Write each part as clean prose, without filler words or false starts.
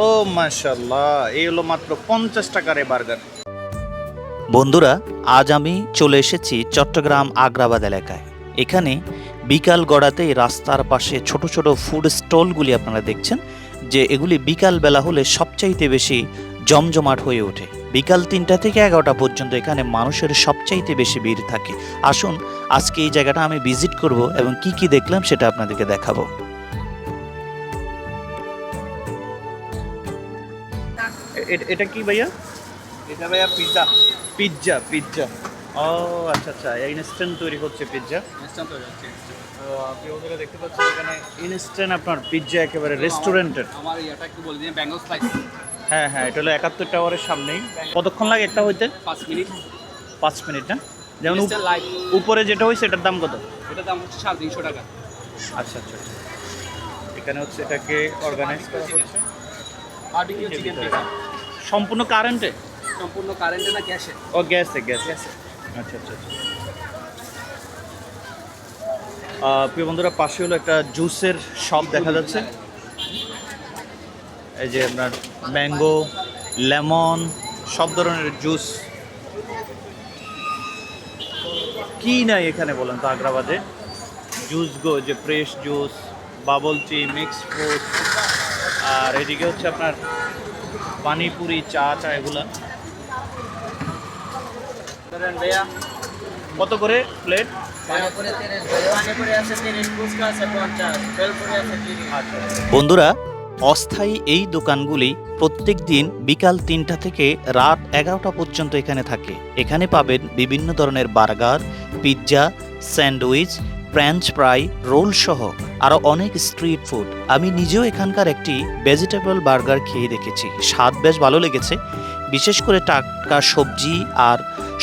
ও মাশাআল্লাহ, এই হলো মাত্র 50 টাকার এই বার্গার। বন্ধুরা, আজ আমি চলে এসেছি চট্টগ্রাম আগ্রাবাদ এলাকায়। এখানে বিকাল গড়াতেই রাস্তার পাশে ছোট ছোট ফুড স্টলগুলি আপনারা দেখছেন, যে এগুলি বিকাল বেলা হলে সবচাইতে বেশি জমজমাট হয়ে ওঠে। বিকাল 3টা থেকে 11টা পর্যন্ত এখানে মানুষের সবচাইতে বেশি ভিড় থাকে। আসুন আজকে এই জায়গাটা আমি ভিজিট করব এবং কি কি দেখলাম সেটা আপনাদেরকে দেখাবো। এটা কি ভাইয়া? এটা ভাইয়া পিৎজা। Pizza, pizza. ও আচ্ছা আচ্ছা, ইনস্ট্যান্ট তৈরি হচ্ছে পিৎজা। ইনস্ট্যান্ট হয়ে যাচ্ছে। তো আপনি ওখানে দেখতে পাচ্ছেন এখানে ইনস্ট্যান্ট আপনার পিৎজা একেবারে রেস্টুরেন্টের। আমার ইয়াটা একটু বলে দিন, ব্যাঙ্গল স্লাইস। হ্যাঁ হ্যাঁ, এটা হলো 71 টাওয়ারের সামনেই। কতক্ষণ লাগে একটা হইতে? 5 মিনিট। 5 মিনিট না? যেমন Instant live। উপরে যেটা হয়েছে এটার দাম কত? এটার দাম হচ্ছে 350 টাকা। আচ্ছা আচ্ছা আচ্ছা। এখানে হচ্ছে এটাকে অর্গানাইজ করা হচ্ছে বারবিকিউ চিকেন পিৎজা। সম্পূর্ণ কারেন্টে? সম্পূর্ণ কারেন্টে না গ্যাসে? ও গ্যাসে, গ্যাসে। আচ্ছা আচ্ছা আচ্ছা। প্রিয় বন্ধুরা, পাশে হলো একটা জুসের শপ দেখা যাচ্ছে। এই যে আপনার ম্যাঙ্গো, লেমন, সব ধরনের জুস। কি নাই এখানে বলেন তো আগ্রাবাদে? জুস গো, যে fresh juice, bubble tea, mixed fruit, আর এদিকে হচ্ছে আপনার পানিপুরি, চা এগুলা। ভাইয়া কত করে প্লেট? পানিপুরি আছে 30, ফুচকা আছে 50, ভেলপুরি আছে 30। আচ্ছা। বন্ধুরা, অস্থায়ী এই দোকানগুলি প্রত্যেক দিন বিকাল 3টা থেকে রাত 11টা পর্যন্ত এখানে থাকে। এখানে পাবেন বিভিন্ন ধরনের burger, pizza, sandwich, French fry, roll সহ আরও অনেক স্ট্রিট ফুড। আমি নিজেও এখানকার একটি ভেজিটেবল বার্গার খেয়ে দেখেছি, স্বাদ বেশ ভালো লেগেছে। বিশেষ করে টাটকা সবজি আর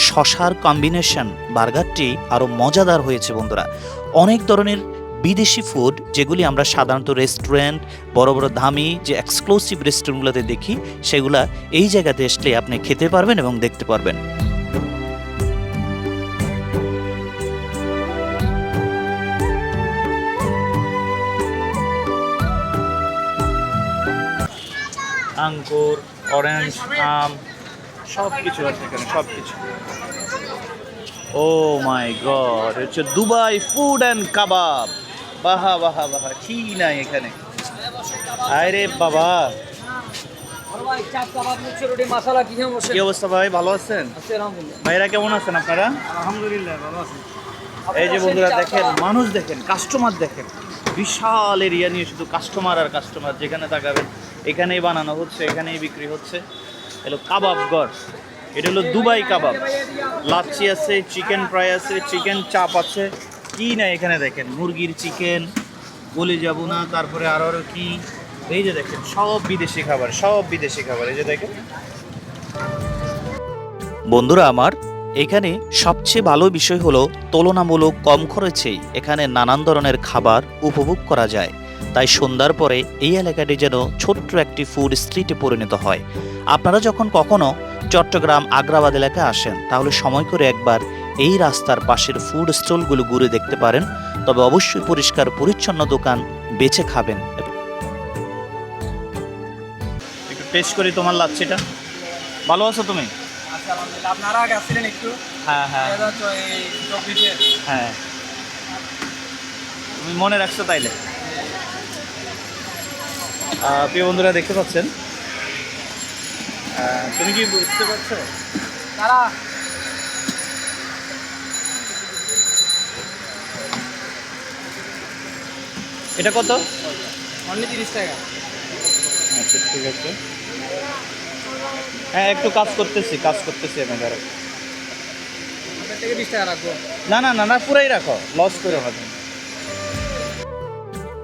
শশার কম্বিনেশন বার্গারটি আরও মজাদার হয়েছে। বন্ধুরা, অনেক ধরনের বিদেশি ফুড যেগুলি আমরা সাধারণত রেস্টুরেন্ট, বড় বড় দামি যে এক্সক্লুসিভ রেস্টুরেন্টগুলোতে দেখি, সেগুলা এই জায়গাতে আসলে আপনি খেতে পারবেন এবং দেখতে পারবেন। আঙ্গুর, অরেঞ্জ, আম, সব কিছু আছে এখানে, সব কিছু। ও মাই গড, হচ্ছে দুবাই ফুড অ্যান্ড কাবাব। বাহা বাহা বাহা, কি নাই এখানে? আরে বাবা, কি অবস্থা ভাই? ভালো আছেন? ভাইরা কেমন আছেন আপনারা? আলহামদুলিল্লাহ ভালো আছি। এই যে বন্ধুরা দেখেন, মানুষ দেখেন, কাস্টমার দেখেন, বিশাল এরিয়া নিয়ে শুধু কাস্টমার আর কাস্টমার। যেখানে তাকাবেন এখানেই বানানো হচ্ছে, এখানেই বিক্রি হচ্ছে। এলো কাবাব গড়, এটা হলো দুবাই কাবাব। লাচ্ছি আছে, চিকেন ফ্রাই আছে, চিকেন চাপ আছে, কি না এখানে দেখেন, মুরগির চিকেন, বলে যাব না, তারপরে আরও কি, এই যে দেখেন সব বিদেশি খাবার, সব বিদেশি খাবার। এই যে দেখেন বন্ধুরা আমার, এখানে সবচেয়ে ভালো বিষয় হলো তুলনামূলক কম খরচেই এখানে নানান ধরনের খাবার উপভোগ করা যায়। তাই সন্ধ্যার পরে এই এলাকাটি যেন ছোট্ট একটি ফুড স্ট্রিটে পরিণত হয়। আপনারা যখন কখনো চট্টগ্রাম আগ্রাবাদ এলাকায় আসেন, তাহলে সময় করে একবার এই রাস্তার পাশের ফুড স্টলগুলো ঘুরে দেখতে পারেন। তবে অবশ্যই পরিষ্কার পরিচ্ছন্ন দোকান বেছে খাবেন। একটু টেস্ট করি তোমার লাচ্ছিটা। ভালো আছো তুমি? আচ্ছা আলহামদুলিল্লাহ। আপনারা আগে আসছিলেন একটু? হ্যাঁ হ্যাঁ 2024-এ। হ্যাঁ, তুমি মনে রাখছো তাইলে। প্রিয় বন্ধুরা দেখতে পাচ্ছেন, তুমি কি বুঝতে পারছো? তারা এটা কত? অনলি 30 টাকা। আচ্ছা ঠিক আছে, হ্যাঁ একটু কাজ করতেছি আমি ধরো। আপনার থেকে 20 টাকা রাখবো। না না না না, পুরাই রাখো, লস করে না তুমি।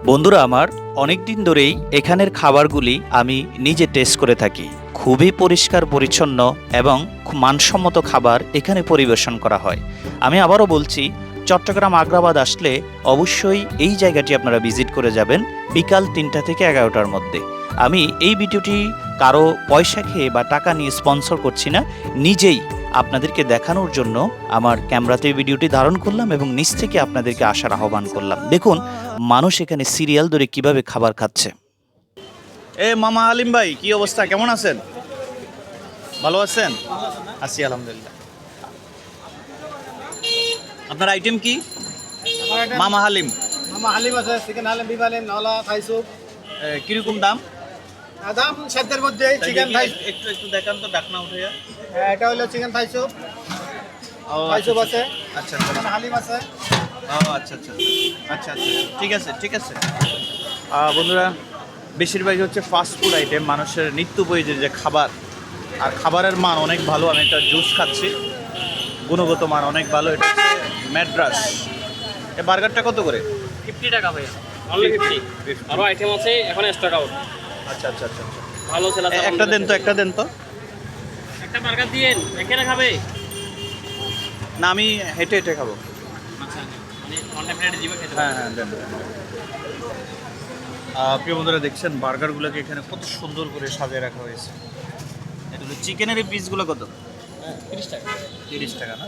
বন্ধুরা আমার, অনেক দিন ধরেই এখানের খাবারগুলি আমি নিজে টেস্ট করে থাকি। খুবই পরিষ্কার পরিচ্ছন্ন এবং খুব মানসম্মত খাবার এখানে পরিবেশন করা হয়। আমি আবারও বলছি, চট্টগ্রাম আগ্রাবাদ আসলে অবশ্যই এই জায়গাটি আপনারা ভিজিট করে যাবেন বিকাল 3টা থেকে 11টার মধ্যে। আমি এই ভিডিওটি কারো পয়সা খেয়ে বা টাকা নিয়ে স্পন্সর করছি না, নিজেই আপনাদেরকে দেখানোর জন্য আমার ক্যামেরাতে ভিডিওটি ধারণ করলাম এবং নিচ থেকে আপনাদেরকে আসার আহ্বান করলাম। দেখুন মানুষ এখানে সিরিয়াল ধরে কিভাবে খাবার খাচ্ছে। এ মামা হালিম ভাই, কি অবস্থা, কেমন আছেন? ভালো আছেন? আছি আলহামদুলিল্লাহ। আপনার আইটেম কি? মামা হালিম। মামা হালিম আছে, চিকেন হালিম, বিফ হালিম, নলা, থাই স্যুপ। কিরকম দাম? দাম সাধ্যের মধ্যে। চিকেন থাই একটু একটু দেখান তো, ডাকনা উঠে। এটা হলো চিকেন থাই স্যুপ, ও থাই স্যুপ আছে, আচ্ছা আচ্ছা চিকেন হালিম আছে। ও আচ্ছা আচ্ছা আচ্ছা আচ্ছা, ঠিক আছে ঠিক আছে। বন্ধুরা, বেশিরভাগই হচ্ছে ফাস্ট ফুড আইটেম, মানুষের নিত্য প্রয়োজনীয় যে খাবার, আর খাবারের মান অনেক ভালো। আমি একটা জুস খাচ্ছি, গুণগত মান অনেক ভালো। এটা হচ্ছে ম্যাড্রাস। এই বার্গারটা কত করে? 50 টাকা ভাইয়া, অনলি 50। আরো আইটেম আছে, এখন স্টক আউট। আচ্ছা আচ্ছা আচ্ছা আচ্ছা। ভালো সেল আছে। একটা দেন তো, একটা দেন তো। একটা বার্গার দিয়েন, এখানে খাবে? না, আমি হেঁটে হেঁটে খাবো। আচ্ছা, মানে অনলাইন প্লেটে দিবে খেতে। হ্যাঁ হ্যাঁ, দেন দেন। প্রিয় বন্ধুরা, দেখছেন বার্গারগুলোকে এখানে কত সুন্দর করে সাজিয়ে রাখা হয়েছে। এটা হলো চিকেনের এই পিসগুলো কত? 30 টাকা। 30 টাকা না?